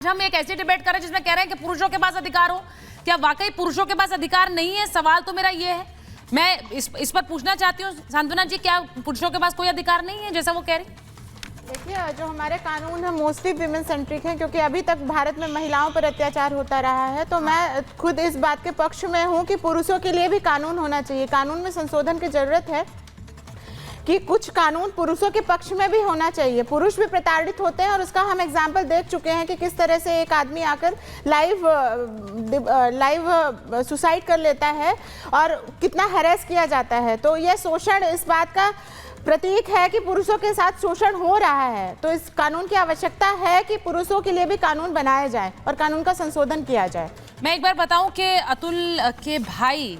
हम एक ऐसी डिबेट कर रहे हैं जिसमें कह रहे हैं कि पुरुषों के पास अधिकार हो। क्या वाकई पुरुषों के पास अधिकार नहीं है? सवाल तो मेरा ये है। मैं इस पर पूछना चाहती हूँ सांत्वना जी, क्या पुरुषों के पास कोई अधिकार नहीं है जैसा वो कह रही? देखिए, जो हमारे कानून है मोस्टली विमेन सेंट्रिक हैं, क्योंकि अभी तक भारत में महिलाओं पर अत्याचार होता रहा है। तो मैं खुद इस बात के पक्ष में हूँ कि पुरुषों के लिए भी कानून होना चाहिए। कानून में संशोधन की जरूरत है कि कुछ कानून पुरुषों के पक्ष में भी होना चाहिए। पुरुष भी प्रताड़ित होते हैं और उसका हम एग्जाम्पल देख चुके हैं कि किस तरह से एक आदमी आकर लाइव सुसाइड कर लेता है और कितना हैरेस किया जाता है। तो यह शोषण इस बात का प्रतीक है कि पुरुषों के साथ शोषण हो रहा है। तो इस कानून की आवश्यकता है कि पुरुषों के लिए भी कानून बनाया जाए और कानून का संशोधन किया जाए। मैं एक बार बताऊं कि अतुल के भाई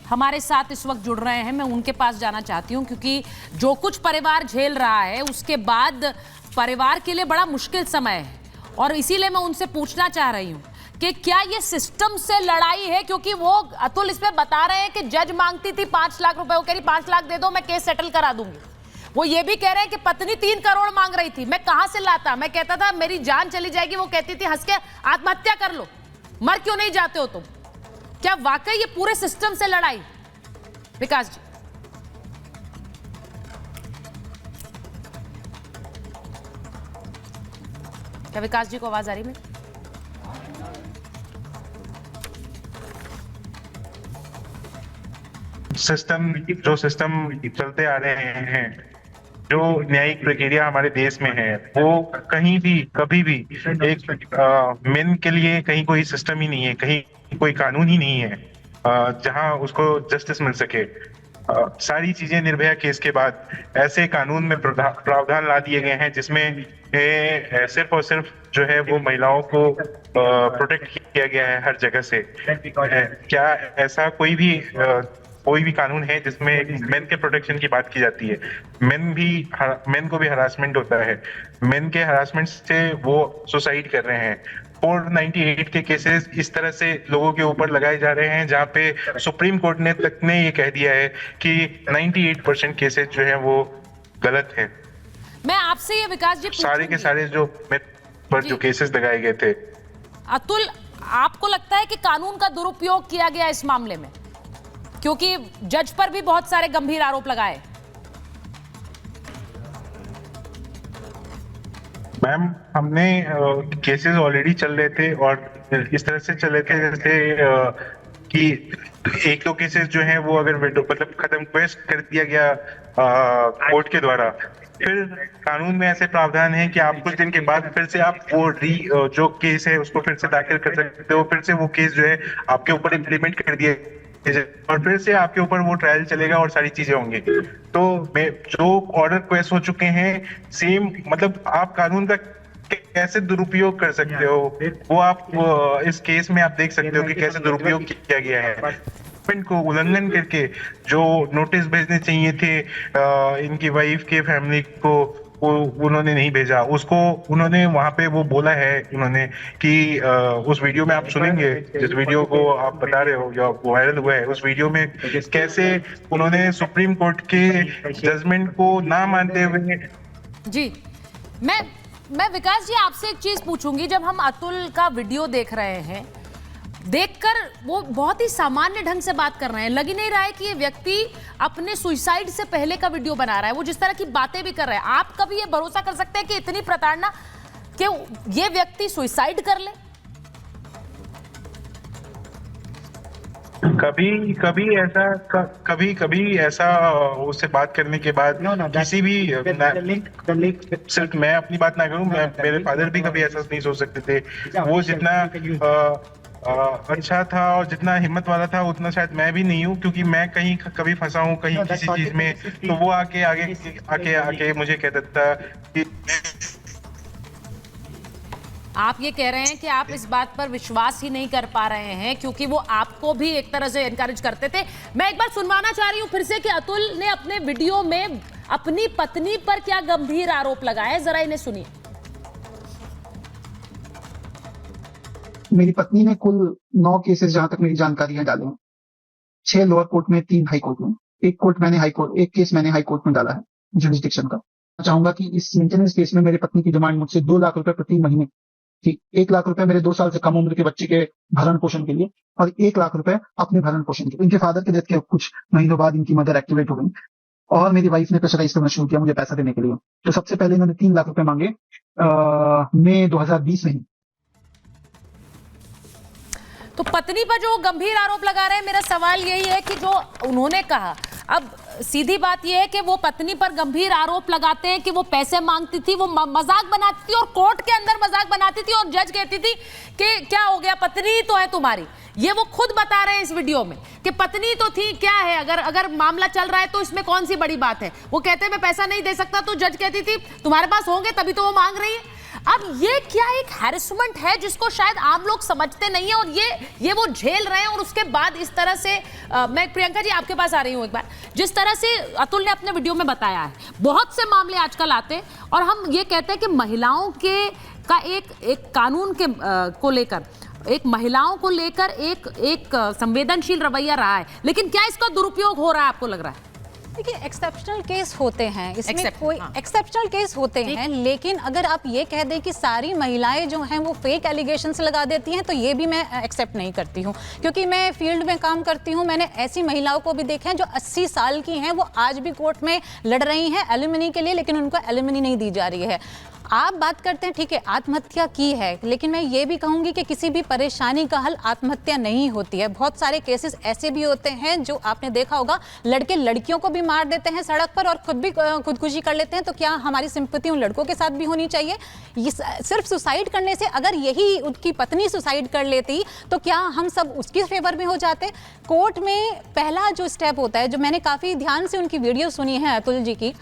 हमारे साथ इस वक्त जुड़ रहे हैं। मैं उनके पास जाना चाहती हूं क्योंकि जो कुछ परिवार झेल रहा है उसके बाद परिवार के लिए बड़ा मुश्किल समय है, और इसीलिए मैं उनसे पूछना चाह रही हूं कि क्या ये सिस्टम से लड़ाई है? क्योंकि वो अतुल इसमें बता रहे हैं कि जज मांगती थी 5 लाख रुपए, वो कह रही 5 लाख दे दो मैं केस सेटल करा दूंगी। वो ये भी कह रहे हैं कि पत्नी 3 करोड़ मांग रही थी, मैं कहां से लाता? मैं कहता था मेरी जान चली जाएगी, वो कहती थी हंस के आत्महत्या कर लो, मर क्यों नहीं जाते हो तुम? क्या वाकई ये पूरे सिस्टम से लड़ाई? विकास जी। क्या विकास जी को आवाज आ रही है? सिस्टम चलते आ रहे हैं, जो न्यायिक प्रक्रिया हमारे देश में है, वो कहीं भी कभी भी एक मेन के लिए कहीं कोई सिस्टम ही नहीं है, कहीं कोई कानून ही नहीं है जहां उसको जस्टिस मिल सके। सारी चीजें निर्भया केस के बाद ऐसे कानून में प्रावधान ला दिए गए हैं जिसमें सिर्फ और सिर्फ जो है वो महिलाओं को प्रोटेक्ट किया गया है हर जगह से। क्या ऐसा कोई भी कानून है जिसमें मेन के प्रोटेक्शन की बात की जाती है? मेन को भी हरासमेंट होता है, मेन के हरासमेंट से वो सुसाइड कर रहे हैं। 498 के केसेस इस तरह से लोगों के ऊपर लगाए जा रहे हैं जहां पे सुप्रीम कोर्ट ने ये कह दिया है कि 98% केसेस जो है वो गलत है। मैं आपसे ये विकास जी सारे के सारे जो पर जो केसेस लगाए गए थे। अतुल, आपको लगता है कि कानून का दुरुपयोग किया गया इस मामले में? क्योंकि जज पर भी बहुत सारे गंभीर आरोप लगाए। मैम, हमने केसेस ऑलरेडी चल रहे थे और इस तरह से चल रहे थे जैसे कि एक दो केसेस जो हैं वो अगर मतलब खत्म कर दिया गया कोर्ट के द्वारा, फिर कानून में ऐसे प्रावधान है कि आप कुछ दिन के बाद फिर से आप वो जो केस है उसको फिर से दाखिल कर सकते हो, फिर से वो केस जो है आपके ऊपर इम्प्लीमेंट कर दिया और फिर से आपके ऊपर वो ट्रायल चलेगा और सारी चीजें होंगी। तो जो ऑर्डर क्वेश्चन हो चुके हैं सेम, मतलब आप कानून का कैसे दुरुपयोग कर सकते हो वो आप इस केस में आप देख सकते हो कि कैसे दुरुपयोग किया गया है। को उल्लंघन करके जो नोटिस भेजने चाहिए थे इनकी वाइफ के फैमिली को, वो उन्होंने नहीं भेजा। उसको उन्होंने वहां पे वो बोला है उन्होंने कि उस वीडियो में आप सुनेंगे, जिस वीडियो को आप बता रहे हो या वायरल हुआ है, उस वीडियो में कैसे उन्होंने सुप्रीम कोर्ट के जजमेंट को ना मानते हुए। जी, मैं विकास जी आपसे एक चीज पूछूंगी। जब हम अतुल का वीडियो देख रहे हैं, देखकर वो बहुत ही सामान्य ढंग से बात कर रहे हैं, लग ही नहीं रहा है कि ये व्यक्ति अपने सुसाइड से पहले का वीडियो बना रहा है। वो जिस तरह की बातें भी कर रहे हैं, आप कभी ये भरोसा कर सकते हैं कि इतनी प्रताड़ना कि ये व्यक्ति सुसाइड कर ले? कभी ऐसा उससे बात करने के बाद किसी भी सिर्फ मैं अपनी बात ना करूं, मेरे फादर भी कभी ऐसा नहीं सोच सकते थे। वो जितना अच्छा था और जितना हिम्मत वाला था उतना शायद मैं भी नहीं हूँ, क्योंकि मैं कहीं कभी फंसा हूँ कहीं किसी चीज में, तो वो आके मुझे कहता था कि आप ये कह रहे हैं कि आप इस बात पर विश्वास ही नहीं कर पा रहे हैं क्योंकि वो आपको भी एक तरह से एनकरेज करते थे। मैं एक बार सुनवाना चाह रही हूं फिर से कि अतुल ने अपने वीडियो में अपनी पत्नी पर क्या गंभीर आरोप लगाए, जरा इन्हें सुनिए। मेरी पत्नी ने कुल 9 केसेस जहां तक मेरी जानकारियां डाले, 6 लोअर कोर्ट में, 3 हाई कोर्ट में। एक केस मैंने हाई कोर्ट में डाला है जुरिस्डिक्शन का। चाहूंगा कि इस मेंटेनेंस केस में मेरे पत्नी की डिमांड मुझसे 2 लाख रुपए प्रति महीने ठीक, 1 लाख रुपए मेरे 2 साल से कम उम्र के बच्चे के भरण पोषण के लिए और 1 लाख रुपए अपने भरण पोषण के। इनके फादर के डेथ के कुछ महीनों बाद इनकी मदर एक्टिवेट हो गई और मेरी वाइफ ने प्रेशराइज करना शुरू किया मुझे पैसा देने के लिए। तो सबसे पहले इन्होंने 3 लाख रुपए मांगे मई 2020 में ही। तो पत्नी पर जो गंभीर आरोप लगा रहे हैं, मेरा सवाल यही है कि जो उन्होंने कहा, अब सीधी बात यह है कि वो पत्नी पर गंभीर आरोप लगाते हैं कि वो पैसे मांगती थी, वो मजाक बनाती थी और कोर्ट के अंदर मजाक बनाती थी और जज कहती थी कि क्या हो गया, पत्नी तो है तुम्हारी। ये वो खुद बता रहे हैं इस वीडियो में कि पत्नी तो थी, क्या है, अगर मामला चल रहा है तो इसमें कौन सी बड़ी बात है। वो कहते हैं मैं पैसा नहीं दे सकता, तो जज कहती थी तुम्हारे पास होंगे तभी तो वो मांग रही है। अब ये क्या एक हैरेसमेंट है जिसको शायद आम लोग समझते नहीं है और ये वो झेल रहे हैं। और उसके बाद इस तरह से मैं प्रियंका जी आपके पास आ रही हूं एक बार, जिस तरह से अतुल ने अपने वीडियो में बताया है, बहुत से मामले आजकल आते हैं और हम ये कहते हैं कि महिलाओं का एक कानून के को लेकर, एक महिलाओं को लेकर एक संवेदनशील रवैया रहा है, लेकिन क्या इसका दुरुपयोग हो रहा है आपको लग रहा है? देखिए, एक्सेप्शनल केस होते हैं, इसमें कोई एक्सेप्शनल केस होते हैं, लेकिन अगर आप ये कह दें कि सारी महिलाएं जो हैं वो फेक एलिगेशंस लगा देती हैं, तो ये भी मैं एक्सेप्ट नहीं करती हूँ, क्योंकि मैं फील्ड में काम करती हूँ। मैंने ऐसी महिलाओं को भी देखा है जो 80 साल की हैं, वो आज भी कोर्ट में लड़ रही हैं एलिमनी के लिए, लेकिन उनको एलिमनी नहीं दी जा रही है। आप बात करते हैं, ठीक है, आत्महत्या की है, लेकिन मैं ये भी कहूंगी कि किसी भी परेशानी का हल आत्महत्या नहीं होती है। बहुत सारे केसेस ऐसे भी होते हैं जो आपने देखा होगा, लड़के लड़कियों को भी मार देते हैं सड़क पर और खुद भी खुदकुशी कर लेते हैं। तो क्या हमारी सिंपैथी उन लड़कों के साथ भी होनी चाहिए? ये सिर्फ सुसाइड करने से, अगर यही उनकी पत्नी सुसाइड कर लेती तो क्या हम सब उसकी फेवर में हो जाते? कोर्ट में पहला जो स्टेप होता है, जो मैंने काफ़ी ध्यान से उनकी वीडियो सुनी है अतुल जी की,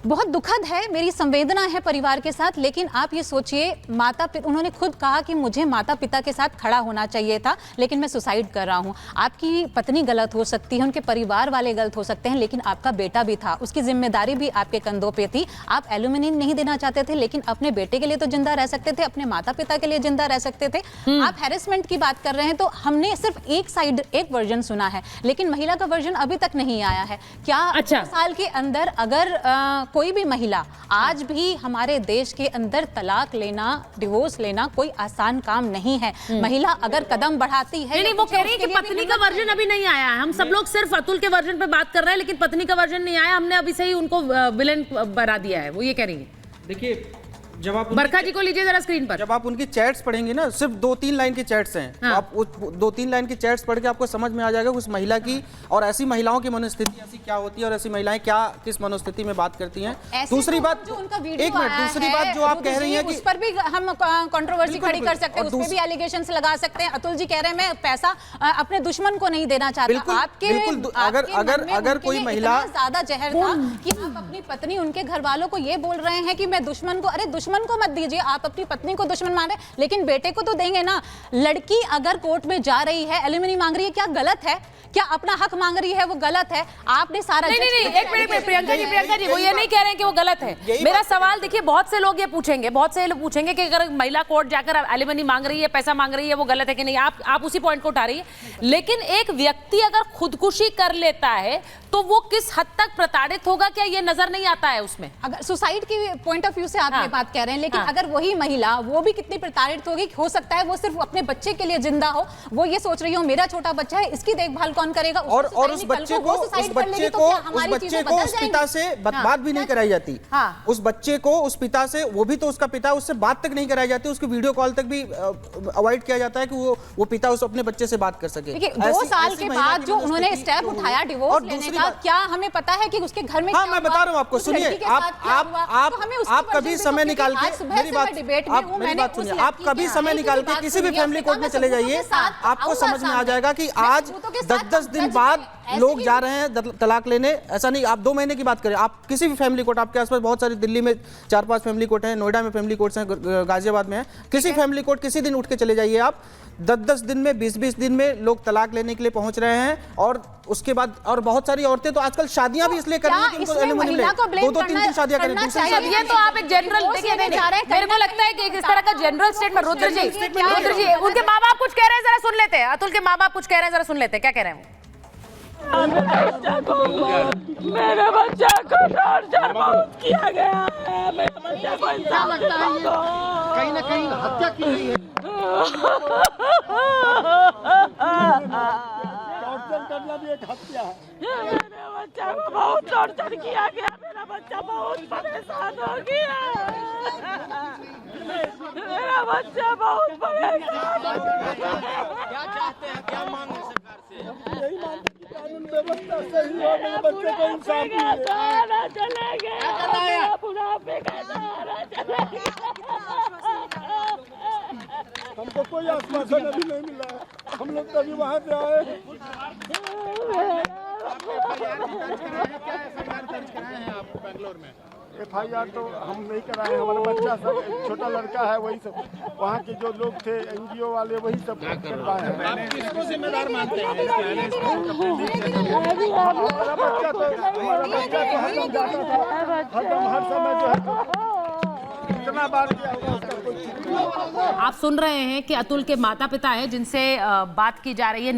बहुत दुखद है, मेरी संवेदना है परिवार के साथ, लेकिन आप ये सोचिए, उन्होंने खुद कहा कि मुझे माता पिता के साथ खड़ा होना चाहिए था, लेकिन मैं सुसाइड कर रहा हूँ। आपकी पत्नी गलत हो सकती है, उनके परिवार वाले गलत हो सकते हैं, लेकिन आपका बेटा भी था, उसकी जिम्मेदारी भी आपके कंधों पे थी। आप एल्यूमिनी नहीं देना चाहते थे, लेकिन अपने बेटे के लिए तो जिंदा रह सकते थे, अपने माता पिता के लिए जिंदा रह सकते थे। आप हैरेसमेंट की बात कर रहे हैं, तो हमने सिर्फ एक वर्जन सुना है, लेकिन महिला का वर्जन अभी तक नहीं आया है। क्या 2 साल के अंदर अगर कोई भी महिला, आज भी हमारे देश के अंदर तलाक लेना, डिवोर्स लेना कोई आसान काम नहीं है। महिला अगर कदम बढ़ाती है, नहीं, वो कह रही है कि पत्नी का वर्जन अभी नहीं आया है। हम सब लोग सिर्फ अतुल के वर्जन पे बात कर रहे हैं, लेकिन पत्नी का वर्जन नहीं आया, हमने अभी से ही उनको विलेन बना दिया है, वो ये कह रही है। देखिए, जब आप बरखा जी को लीजिए जरा स्क्रीन पर, जब आप उनकी चैट्स पढ़ेंगे ना, सिर्फ 2-3 लाइन की चैट्स हैं, हाँ। तो आप उस 2-3 लाइन की चैट्स पढ़ के आपको समझ में आ जाएगा उस महिला की और ऐसी महिलाओं की मनोस्थिति ऐसी क्या होती है और ऐसी महिलाएं क्या किस मनोस्थिति में बात करती हैं। दूसरी बात, जो उनका एक वीडियो मिनट, दूसरी बात जो आप कह रही हैं कि उस पर भी हम कंट्रोवर्सी खड़ी कर सकते हैं, उस पर भी एलिगेशंस लगा सकते हैं। अतुल जी कह रहे हैं मैं पैसा अपने दुश्मन को नहीं देना चाहता। अगर कोई महिला, ज्यादा जहर था कि आप अपनी पत्नी, उनके घर वालों को ये बोल रहे हैं कि मैं दुश्मन को, अरे दुश्मन को मत दीजिए, आप अपनी पत्नी को दुश्मन मान रहे, लेकिन बेटे को तो देंगे ना। लड़की अगर कोर्ट में जा रही है, एलिमनी मांग रही है, क्या गलत है? क्या अपना हक मांग रही है वो गलत है? आपने सारा नहीं, एक मिनट प्रियंका जी वो ये नहीं कह रहे हैं कि वो गलत है। मेरा सवाल देखिए, बहुत से लोग ये पूछेंगे, कि अगर महिला कोर्ट जाकर एलिमनी मांग रही है, पैसा मांग रही है, वो गलत है कि नहीं? आप उसी पॉइंट को उठा रही है, लेकिन एक व्यक्ति अगर खुदकुशी कर लेता है तो वो किस हद तक प्रताड़ित होगा, क्या ये नजर नहीं आता है उसमें? अगर सुसाइड की पॉइंट ऑफ व्यू से आप ये बात कह रहे हैं, लेकिन अगर वही महिला, वो भी कितनी प्रताड़ित होगी। हो सकता है वो सिर्फ अपने बच्चे के लिए जिंदा हो, वो ये सोच रही हो मेरा छोटा बच्चा है, इसकी देखभाल कौन करेगा, और उस बच्चे को उस पिता से बात भी नहीं कराई जाती। उस बच्चे को उस पिता से, वो भी तो उसका पिता, उससे बात तक नहीं कराई जाती, उसकी वीडियो कॉल तक भी अवॉइड किया जाता है कि वो पिता उस अपने बच्चे से बात कर सके। 2 साल के बाद जो उन्होंने स्टेप उठाया डिवोर्स लेने का, क्या हमें पता है कि उसके घर में, हाँ मैं बता रहा हूँ आपको, सुनिए, आप कभी समय निकाल के, मेरी बात सुनिए, आप कभी समय निकाल के किसी भी फैमिली कोर्ट में चले जाइए, आपको समझ में आ जाएगा कि आज 10-10 दिन बाद लोग जा रहे हैं तलाक लेने। ऐसा नहीं, आप 2 महीने की बात करें, आप किसी भी फैमिली कोर्ट, आपके आसपास बहुत सारी, दिल्ली में 4-5 फैमिली कोर्ट हैं, नोएडा में फैमिली कोर्ट्स हैं, गाजियाबाद में है, किसी फैमिली कोर्ट किसी दिन उठ के चले जाइए आप, 10-10 दिन में, 20-20 दिन में लोग तलाक लेने के लिए पहुंच रहे हैं। और उसके बाद, और बहुत सारी औरतें तो आजकल शादियां भी इसलिए कर रही हैं कि उनको एलिमनी मिले, 2-3 शादियां करें, दूसरी शादी। ये तो आप एक जनरल, देखिए मेरे को लगता है कि इस तरह का जनरल स्टेटमेंट, रुद्र जी उनके माँ बाप कुछ कह रहे हैं, जरा सुन लेते हैं। अतुल के माँ बाप कुछ कह रहे हैं, जरा सुन लेते हैं, क्या कह रहे हैं वो? मेरे बच्चा को टॉर्चर बहुत किया गया है। मेरे बच्चे को इंसान लगता है कहीं ना कहीं हत्या की गई है। टॉर्चर करना भी एक हत्या है। मेरे बच्चा को बहुत टॉर्चर किया गया। मेरा बच्चा बहुत परेशान हो गया। मेरा बच्चा बहुत परेशान। क्या चाहते हैं, क्या मांग है सरकार से? यही मांग है कि कानून व्यवस्था सही हो, मेरे बच्चे को इंसाफ मिले। चले गए बुढ़ापे का सहारा चले गए। हमको कोई आश्वासन अभी नहीं मिला है। हम लोग तभी वहाँ से आए। FIR तो हम नहीं कराए हैं। हमारा बच्चा सब छोटा लड़का है, वही सब वहाँ के जो लोग थे NGO वाले वही सब करवाए हैं। आप किसको जिम्मेदार मानते हैं? हमारा बच्चा तो हरदम जाता था, हरदम हर समय जो है कितना बार किया होगा उसका कोई। आप सुन रहे हैं कि अतुल के माता पिता हैं जिनसे बात की जा रही है।